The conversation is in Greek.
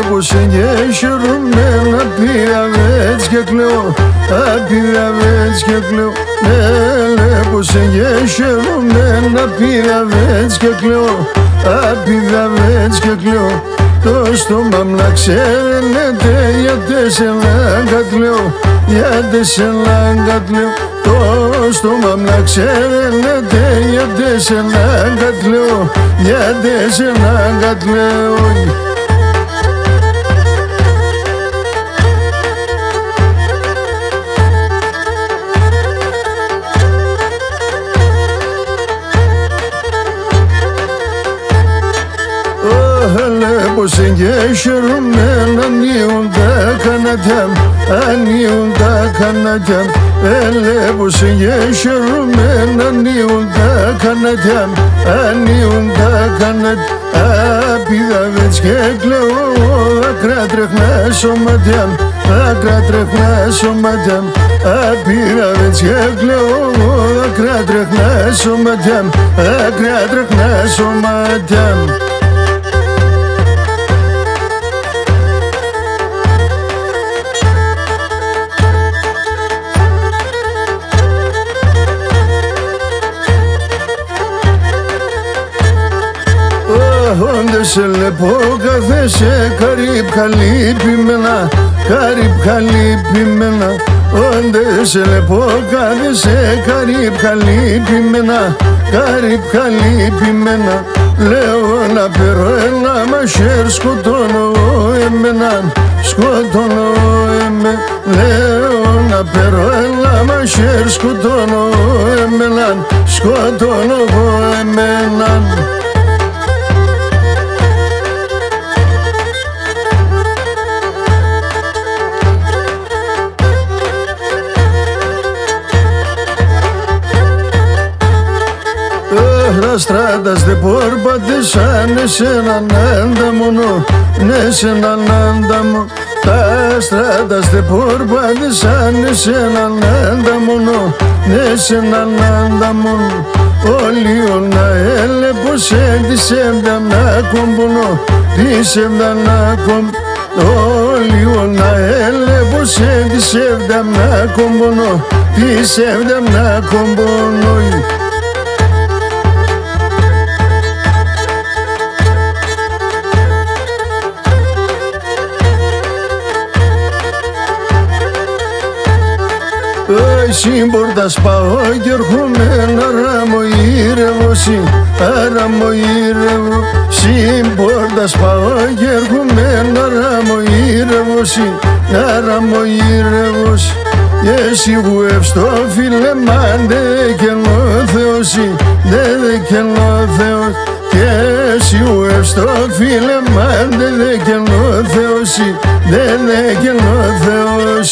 πως εγγέσχερομαι, πήρα έτσι και κλαίω, πήρα έτσι και κλαίω. Πως εγγέσχερομαι, πήρα έτσι και κλαίω, πήρα έτσι και κλαίω. Το στόμα μου να ξέρετε, γιατί σε λαγκατλέω, γιατί σε λαγκατλέω. Το στόμα μου να ξέρετε, γιατί σε λαγκατλέω, γιατί σε λαγκατλέω. Πως εγγέσχερομαι, ανοίγουν τα κανάτια, ανοίγουν τα κανάτια. Πως εγγέσχερομαι, ανοίγουν τα κανάτια, ανοίγουν τα κανάτια. Πήρα έτσι και κλαίω, δάκρυα τρέχνα σωμάτια, δάκρυα τρέχνα σωμάτια. Πήρα έτσι και κλαίω, δάκρυα τρέχνα σωμάτια, δάκρυα τρέχνα σωμάτια. Σε λεπώ κάθεσαι καρύπ καλύπημένα, καρύπ καλύπημένα. Όντε σε λεπώ κάθεσαι καρύπ καλύπημένα, καρύπ καλύπημένα. Λέω να περώ ένα μαχαίρ, σκοτώνω εμένα, σκοτώνω εμένα. Λέω να περώ ένα μαχαίρ, σκοτώνω εμένα, σκοτώνω εμένα. Τα στράτας δεν πορπατήσαν σε έναν άνταμονο, ναι σε έναν άνταμο. Τα στράτας δεν πορπατήσαν σε έναν άνταμονο, ναι σε έναν άνταμονο. Όλοι ώνα έλε πως έντυσε να κομπονώ, τίσε να κομπονώ. Όλοι ώνα έλε πως έντυσε να κομπονώ, τίσε να κομπονώ. Συμπορτάς πάω και έρχομαι να ραμοήρευω, ραμοήρευω. Συμπορτάς πάω και έρχομαι να ραμοήρευω, ραμοήρευω. Και εσύ βουεύς το φίλε μαν δε κενό Θεός, δε κενό Θεός. Και εσύ βουεύς το φίλε μαν δε κενό Θεός, δε κενό Θεός.